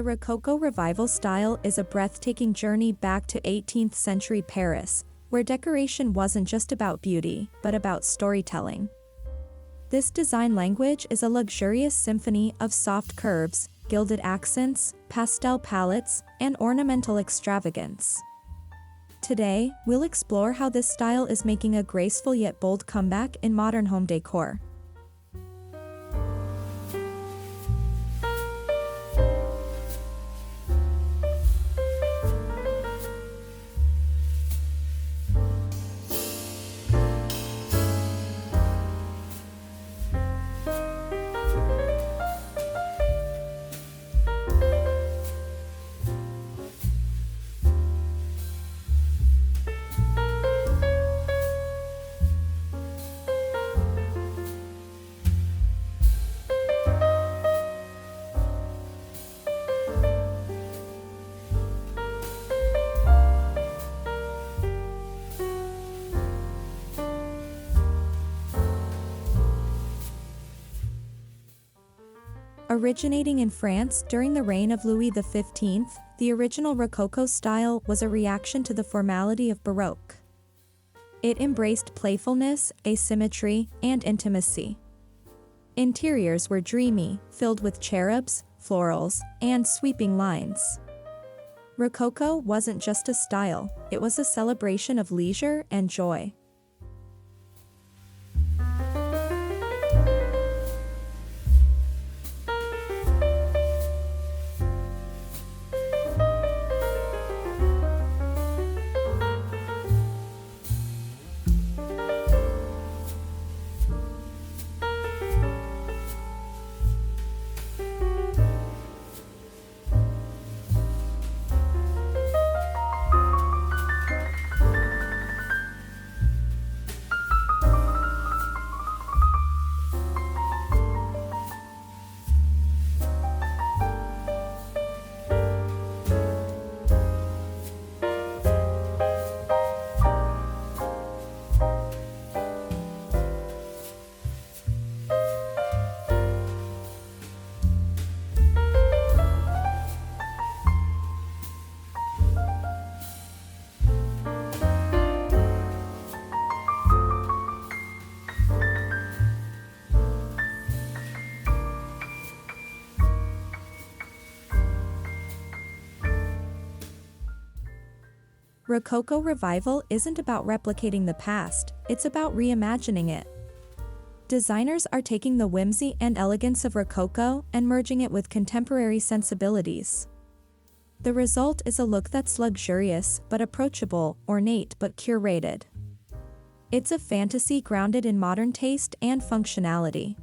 The Rococo Revival style is a breathtaking journey back to 18th century Paris, where decoration wasn't just about beauty, but about storytelling. This design language is a luxurious symphony of soft curves, gilded accents, pastel palettes, and ornamental extravagance. Today, we'll explore how this style is making a graceful yet bold comeback in modern home decor. Originating in France during the reign of Louis XV, the original Rococo style was a reaction to the formality of Baroque. It embraced playfulness, asymmetry, and intimacy. Interiors were dreamy, filled with cherubs, florals, and sweeping lines. Rococo wasn't just a style, it was a celebration of leisure and joy. Rococo Revival isn't about replicating the past, it's about reimagining it. Designers are taking the whimsy and elegance of Rococo and merging it with contemporary sensibilities. The result is a look that's luxurious but approachable, ornate but curated. It's a fantasy grounded in modern taste and functionality.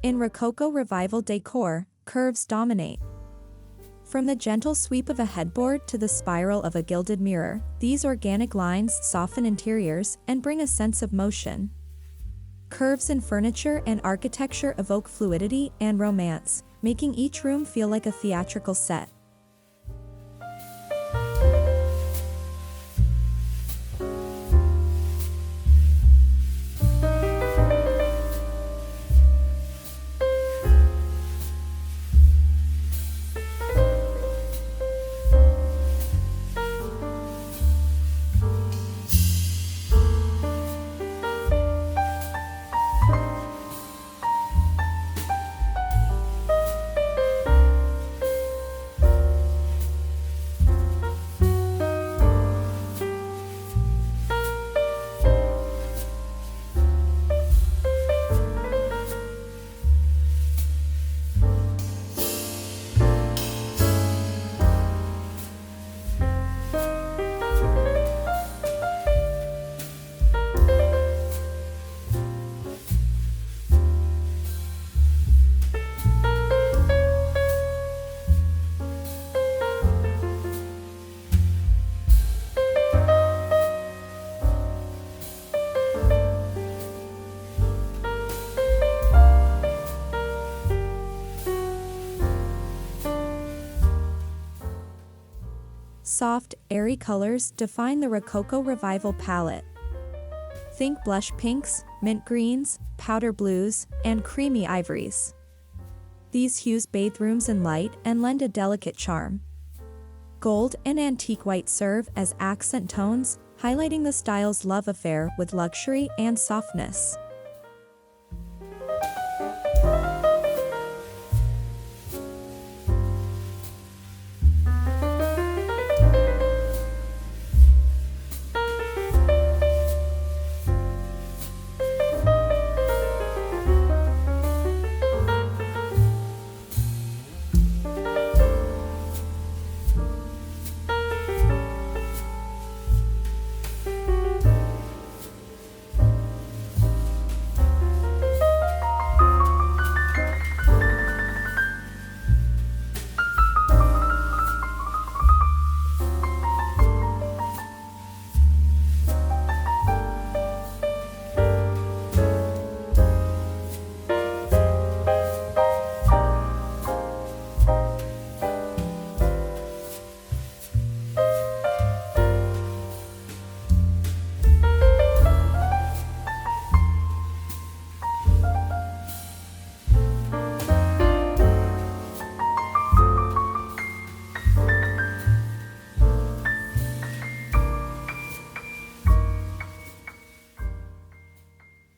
In Rococo Revival decor, curves dominate. From the gentle sweep of a headboard to the spiral of a gilded mirror, these organic lines soften interiors and bring a sense of motion. Curves in furniture and architecture evoke fluidity and romance, making each room feel like a theatrical set. soft, airy colors define the Rococo Revival palette. Think blush pinks, mint greens, powder blues, and creamy ivories. These hues bathe rooms in light and lend a delicate charm. Gold and antique white serve as accent tones, highlighting the style's love affair with luxury and softness.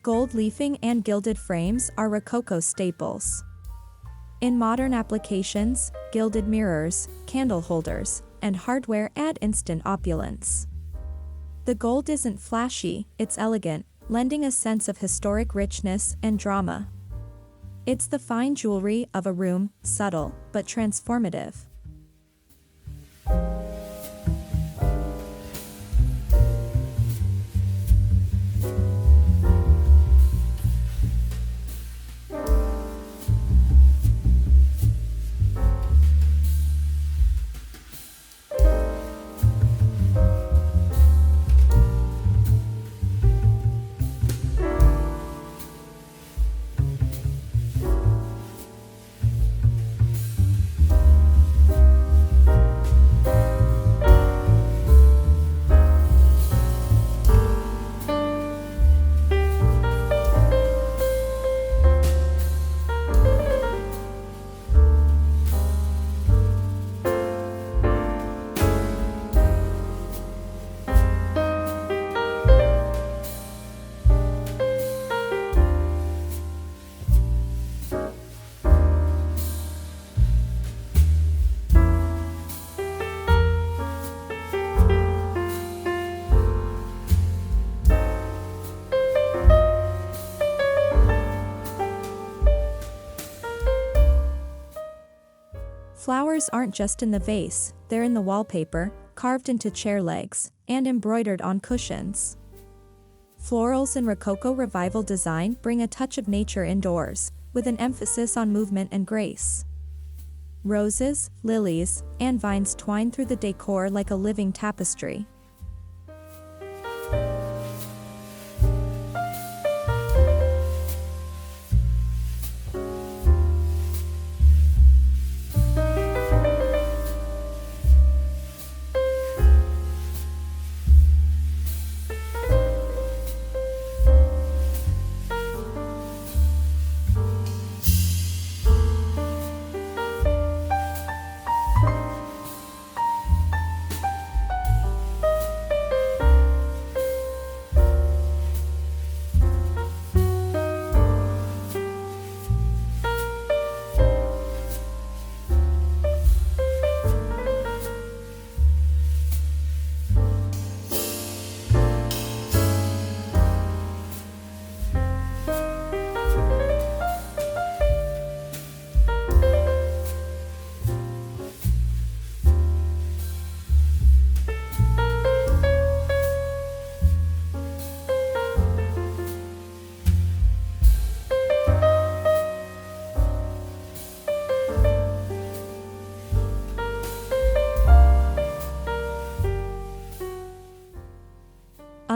Gold leafing and gilded frames are Rococo staples. In modern applications, gilded mirrors, candle holders, and hardware add instant opulence. The gold isn't flashy, it's elegant, lending a sense of historic richness and drama. It's the fine jewelry of a room, subtle but transformative. Flowers aren't just in the vase, they're in the wallpaper, carved into chair legs, and embroidered on cushions. Florals in Rococo Revival design bring a touch of nature indoors, with an emphasis on movement and grace. Roses, lilies, and vines twine through the decor like a living tapestry.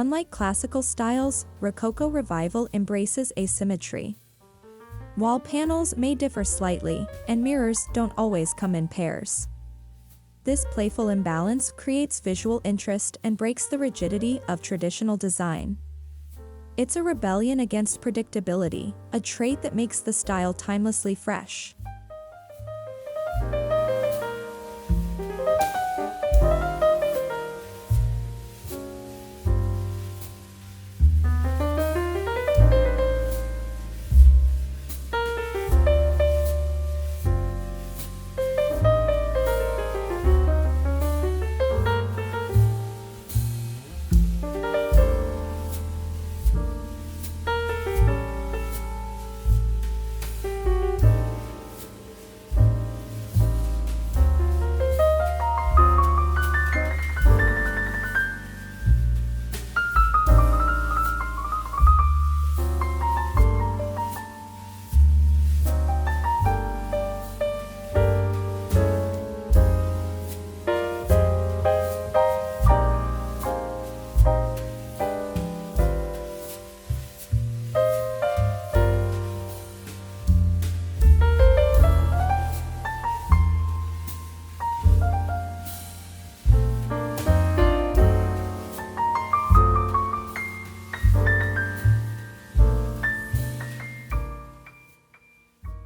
Unlike classical styles, Rococo Revival embraces asymmetry. Wall panels may differ slightly, and mirrors don't always come in pairs. This playful imbalance creates visual interest and breaks the rigidity of traditional design. It's a rebellion against predictability, a trait that makes the style timelessly fresh.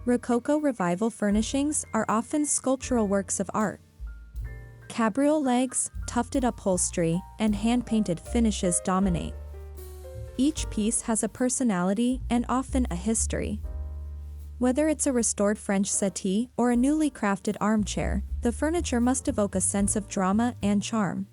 Rococo Revival furnishings are often sculptural works of art. Cabriole legs, tufted upholstery, and hand-painted finishes dominate. Each piece has a personality and often a history. Whether it's a restored French settee or a newly crafted armchair, the furniture must evoke a sense of drama and charm.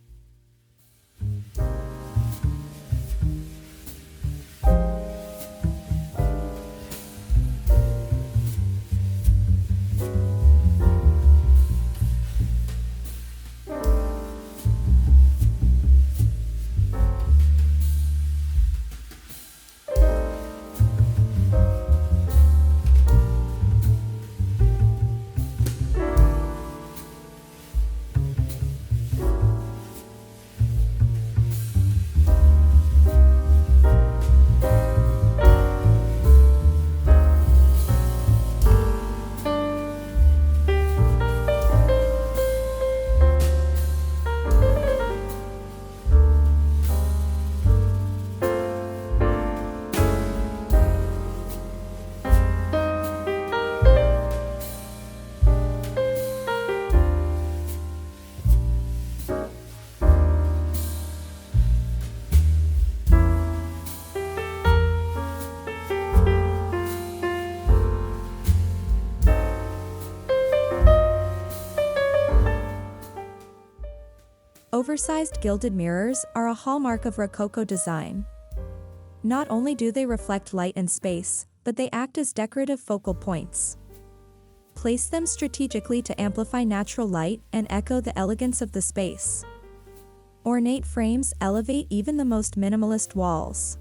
Oversized gilded mirrors are a hallmark of Rococo design. Not only do they reflect light and space, but they act as decorative focal points. Place them strategically to amplify natural light and echo the elegance of the space. Ornate frames elevate even the most minimalist walls.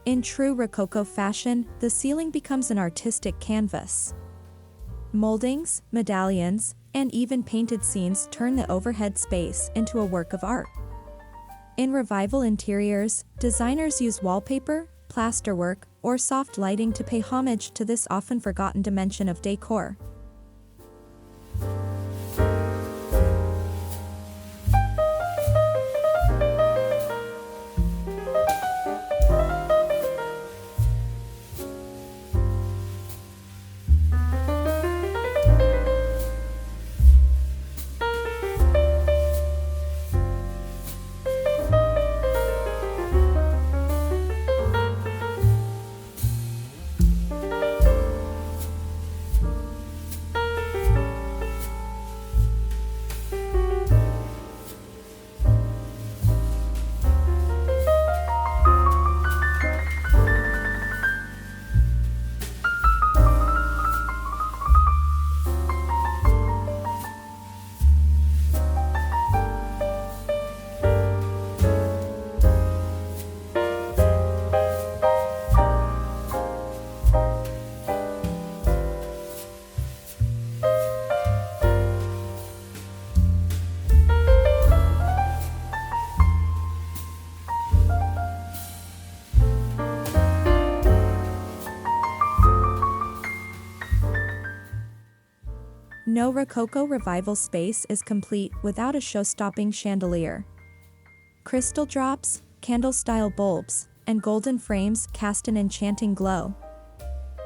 In true Rococo fashion, the ceiling becomes an artistic canvas. Moldings, medallions, and even painted scenes turn the overhead space into a work of art. In Revival interiors, designers use wallpaper, plasterwork, or soft lighting to pay homage to this often forgotten dimension of decor. No Rococo Revival space is complete without a show-stopping chandelier. Crystal drops, candle-style bulbs, and golden frames cast an enchanting glow.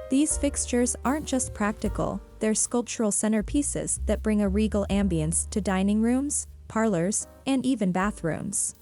These fixtures aren't just practical, they're sculptural centerpieces that bring a regal ambience to dining rooms, parlors, and even bathrooms.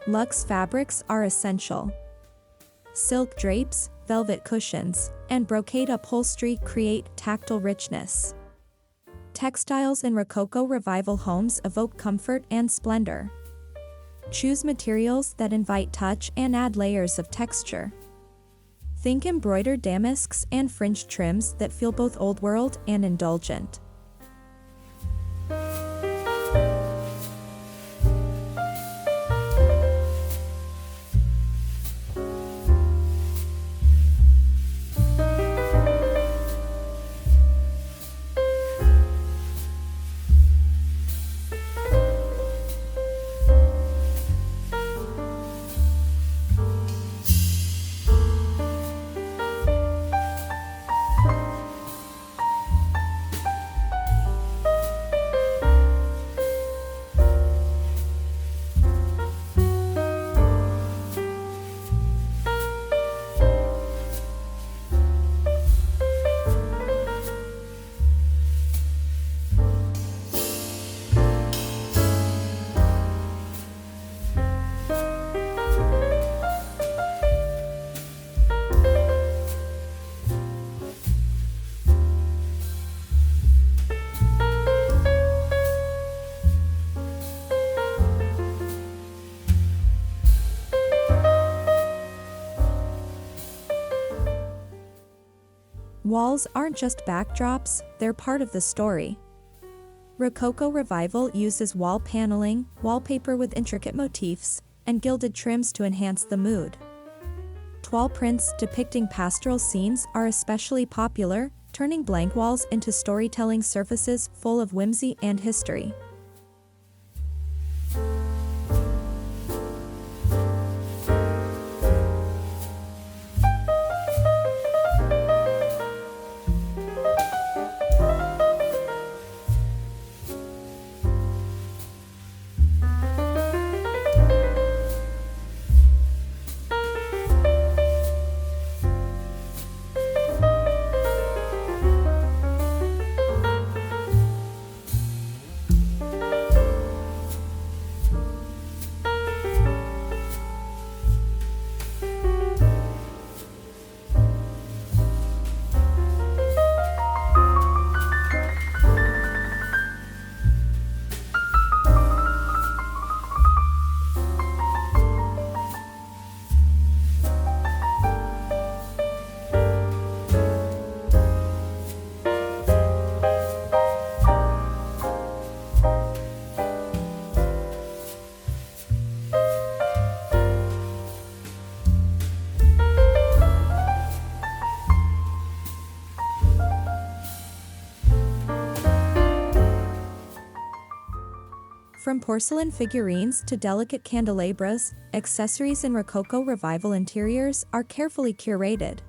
Luxe fabrics are essential. Silk drapes, velvet cushions, and brocade upholstery create tactile richness. Textiles in Rococo Revival homes evoke comfort and splendor. Choose materials that invite touch and add layers of texture. Think embroidered damasks and fringed trims that feel both old world and indulgent. Walls aren't just backdrops, they're part of the story. Rococo Revival uses wall paneling, wallpaper with intricate motifs, and gilded trims to enhance the mood. Toile prints depicting pastoral scenes are especially popular, turning blank walls into storytelling surfaces full of whimsy and history. From porcelain figurines to delicate candelabras, accessories in Rococo Revival interiors are carefully curated.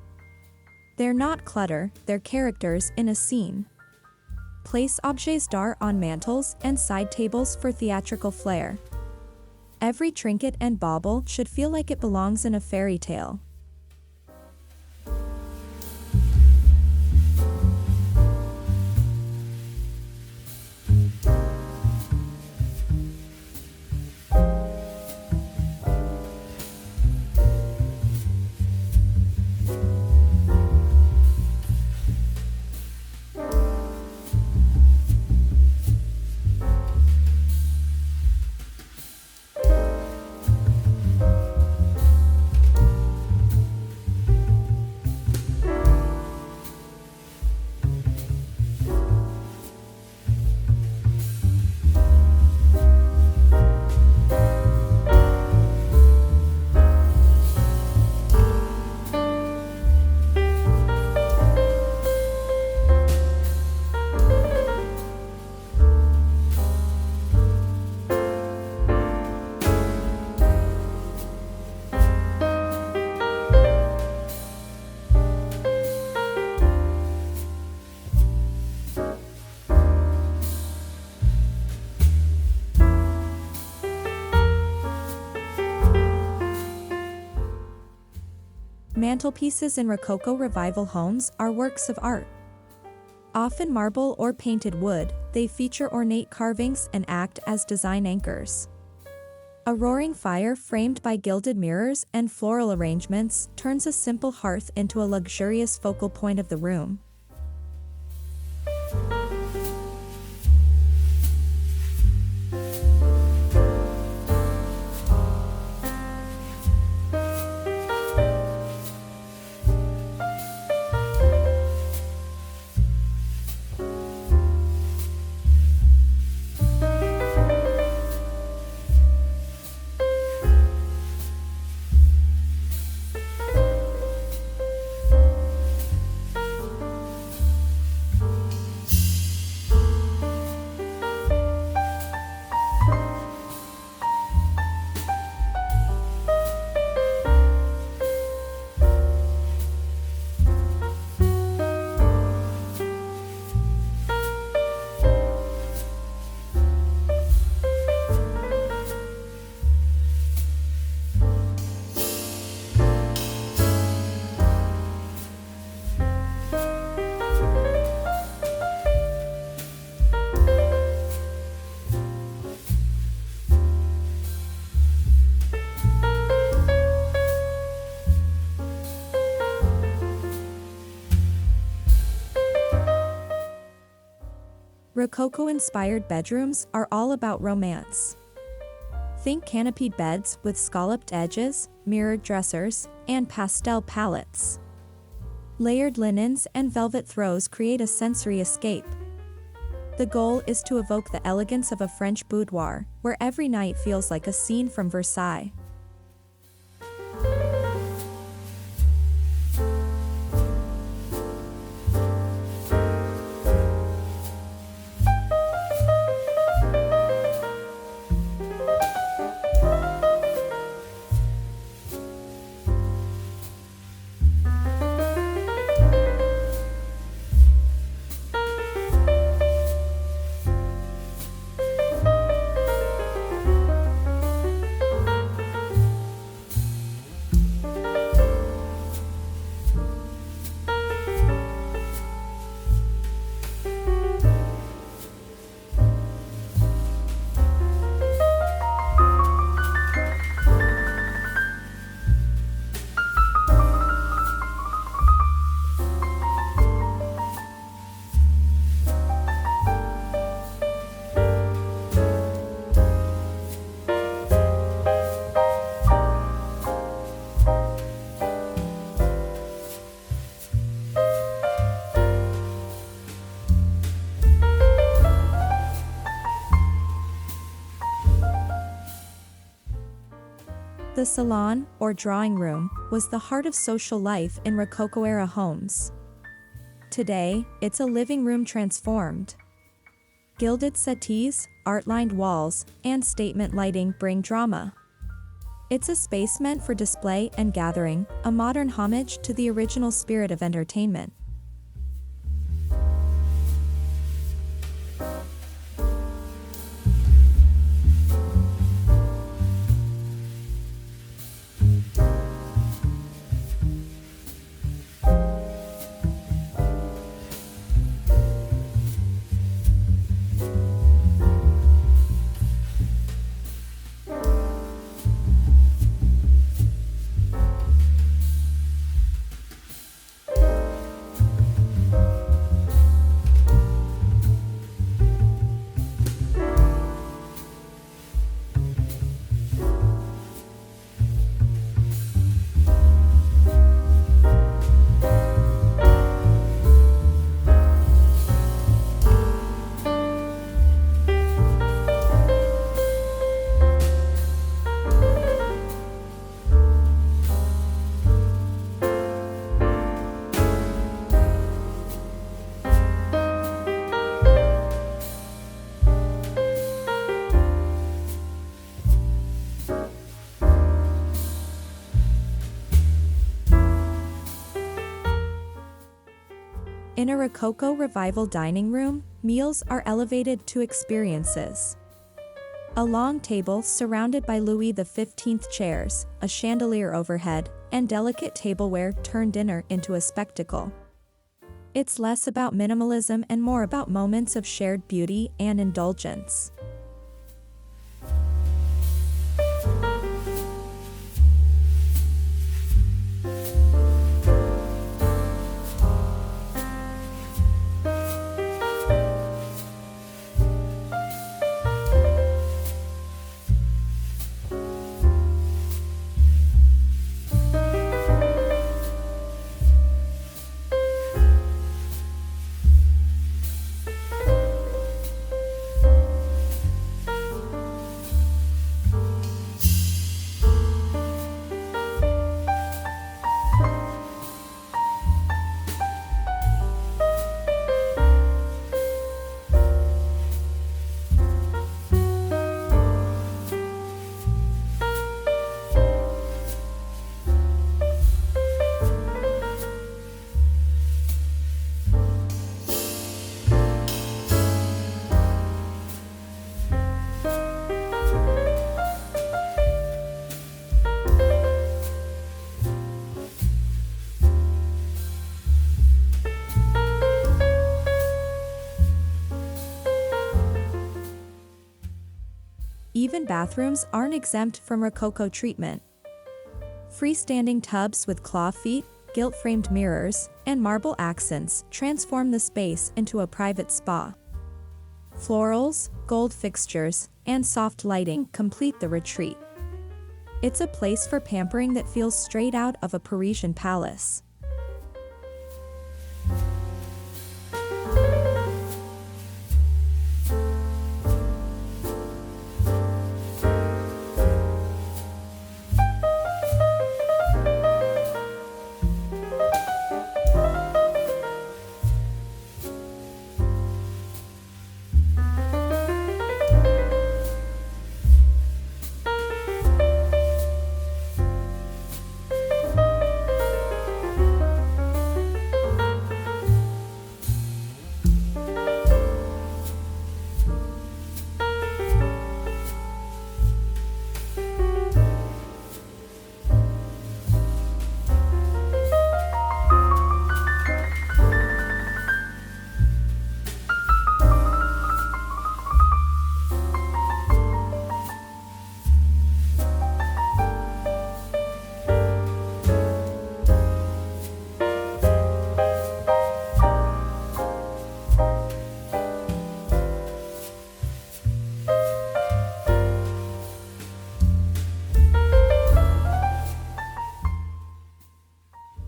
They're not clutter, they're characters in a scene. Place objets d'art on mantels and side tables for theatrical flair. Every trinket and bauble should feel like it belongs in a fairy tale. Mantelpieces in Rococo Revival homes are works of art. Often marble or painted wood, they feature ornate carvings and act as design anchors. A roaring fire framed by gilded mirrors and floral arrangements turns a simple hearth into a luxurious focal point of the room. Rococo-inspired bedrooms are all about romance. Think canopied beds with scalloped edges, mirrored dressers, and pastel palettes. Layered linens and velvet throws create a sensory escape. The goal is to evoke the elegance of a French boudoir, where every night feels like a scene from Versailles. The salon, or drawing room, was the heart of social life in Rococo-era homes. Today, it's a living room transformed. Gilded settees, art-lined walls, and statement lighting bring drama. It's a space meant for display and gathering, a modern homage to the original spirit of entertainment. In a Rococo Revival dining room, meals are elevated to experiences. A long table surrounded by Louis XV chairs, a chandelier overhead, and delicate tableware turn dinner into a spectacle. It's less about minimalism and more about moments of shared beauty and indulgence. Even bathrooms aren't exempt from Rococo treatment. Freestanding tubs with claw feet, gilt-framed mirrors, and marble accents transform the space into a private spa. Florals, gold fixtures, and soft lighting complete the retreat. It's a place for pampering that feels straight out of a Parisian palace.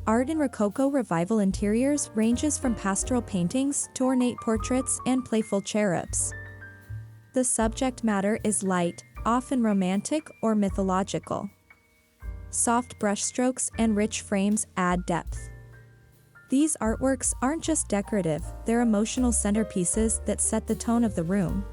Art in Rococo Revival interiors ranges from pastoral paintings to ornate portraits and playful cherubs. The subject matter is light, often romantic or mythological. Soft brushstrokes and rich frames add depth. These artworks aren't just decorative, they're emotional centerpieces that set the tone of the room.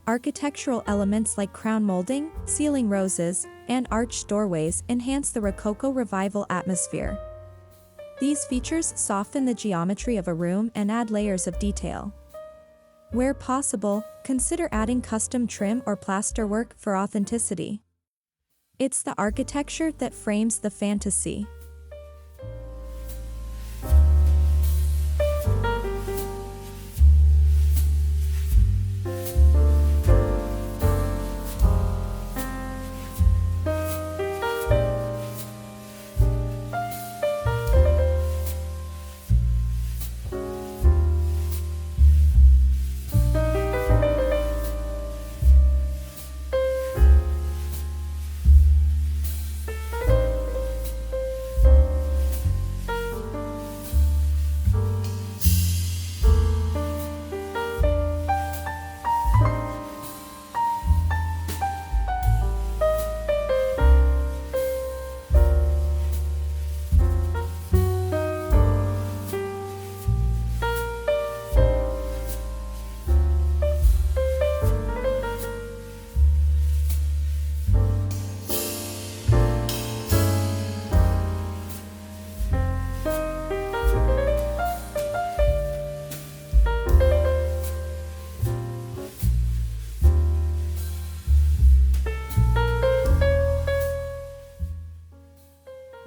Architectural elements like crown molding, ceiling roses, and arched doorways enhance the Rococo Revival atmosphere. These features soften the geometry of a room and add layers of detail. Where possible, consider adding custom trim or plasterwork for authenticity. It's the architecture that frames the fantasy.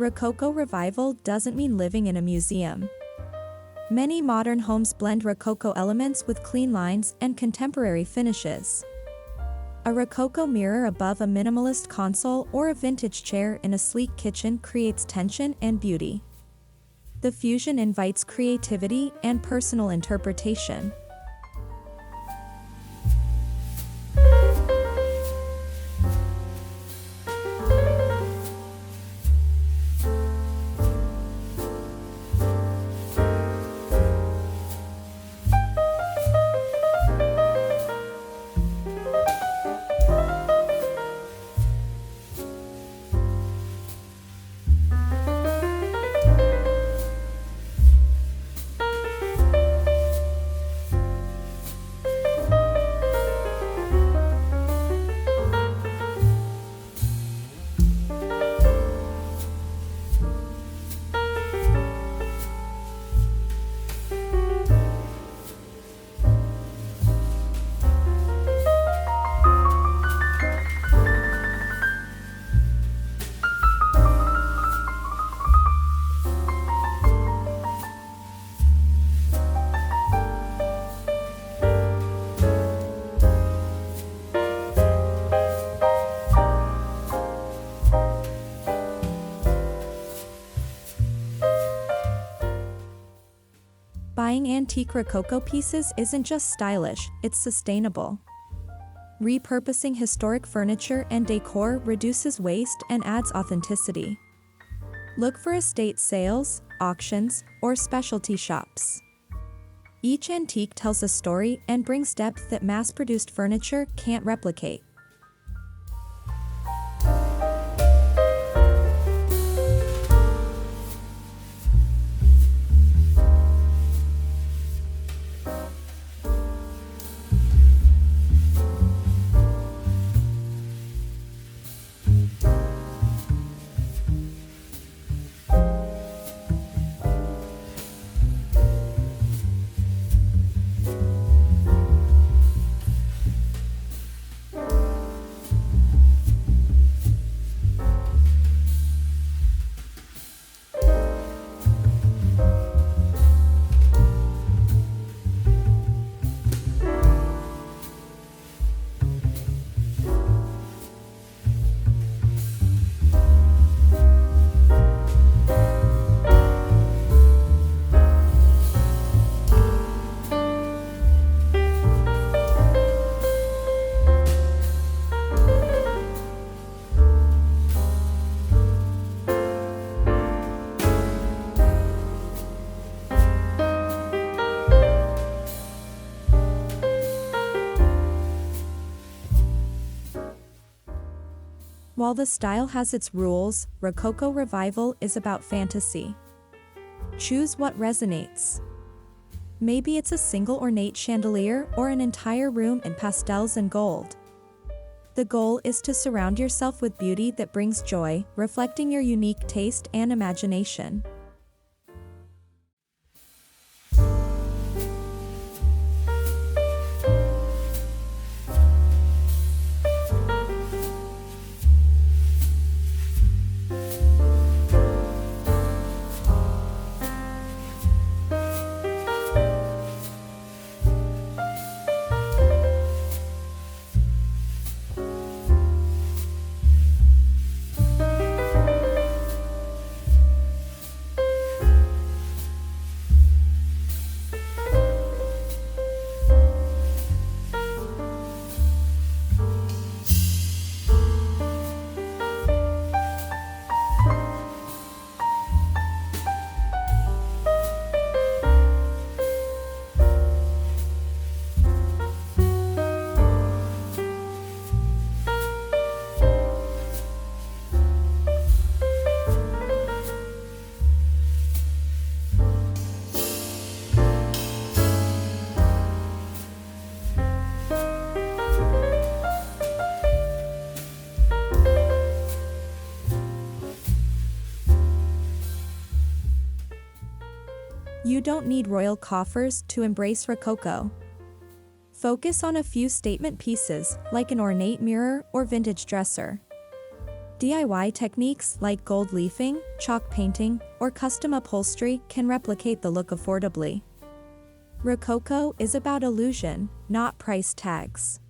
Rococo Revival doesn't mean living in a museum. Many modern homes blend Rococo elements with clean lines and contemporary finishes. A Rococo mirror above a minimalist console or a vintage chair in a sleek kitchen creates tension and beauty. The fusion invites creativity and personal interpretation. Buying antique Rococo pieces isn't just stylish, it's sustainable. Repurposing historic furniture and decor reduces waste and adds authenticity. Look for estate sales, auctions, or specialty shops. Each antique tells a story and brings depth that mass-produced furniture can't replicate. While the style has its rules, Rococo Revival is about fantasy. Choose what resonates. Maybe it's a single ornate chandelier or an entire room in pastels and gold. The goal is to surround yourself with beauty that brings joy, reflecting your unique taste and imagination. You don't need royal coffers to embrace Rococo. Focus on a few statement pieces, like an ornate mirror or vintage dresser. DIY techniques like gold leafing, chalk painting, or custom upholstery can replicate the look affordably. Rococo is about illusion, not price tags.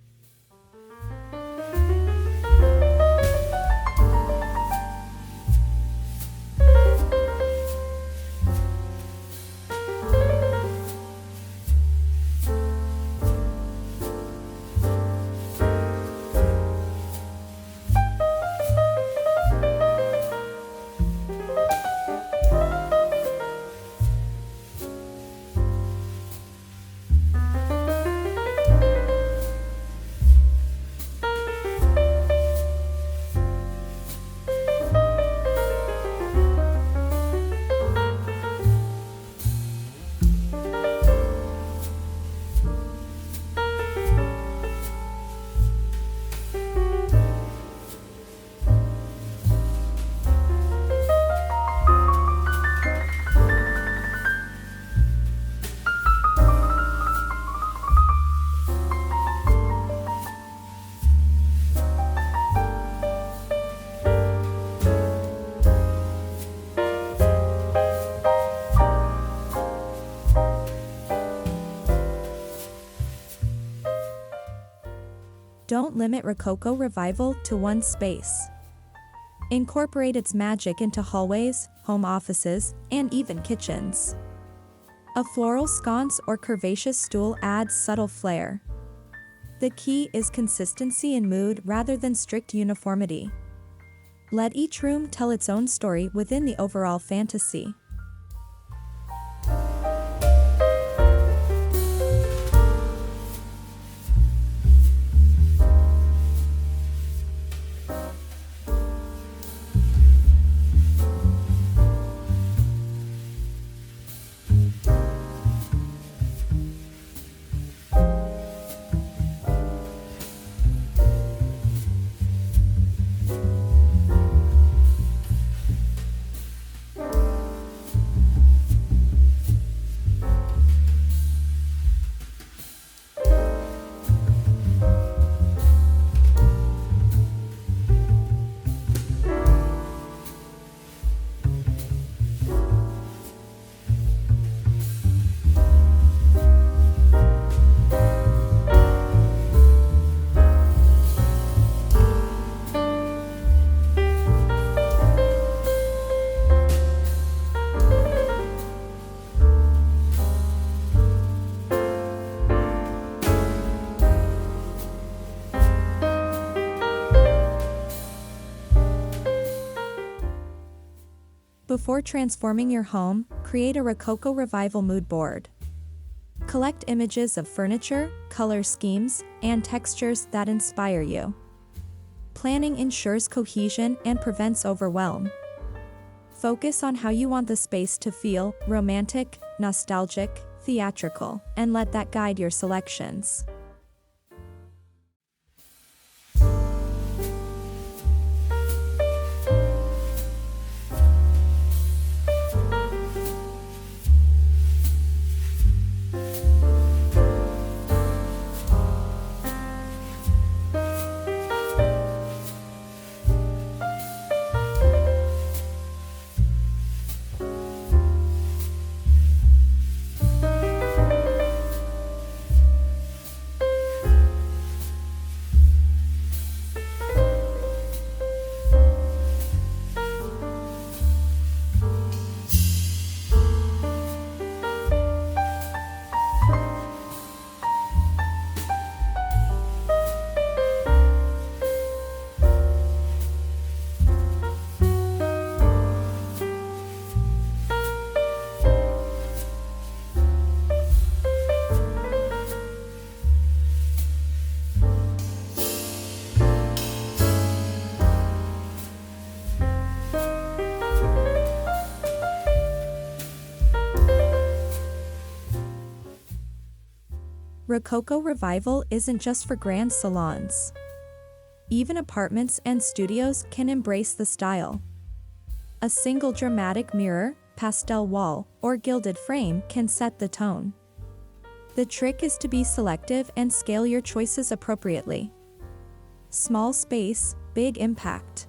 Don't limit Rococo Revival to one space. Incorporate its magic into hallways, home offices, and even kitchens. A floral sconce or curvaceous stool adds subtle flair. The key is consistency in mood rather than strict uniformity. Let each room tell its own story within the overall fantasy. Before transforming your home, create a Rococo Revival mood board. Collect images of furniture, color schemes, and textures that inspire you. Planning ensures cohesion and prevents overwhelm. Focus on how you want the space to feel: romantic, nostalgic, theatrical, and let that guide your selections. Rococo Revival isn't just for grand salons. Even apartments and studios can embrace the style. A single dramatic mirror, pastel wall, or gilded frame can set the tone. The trick is to be selective and scale your choices appropriately. Small space, big impact.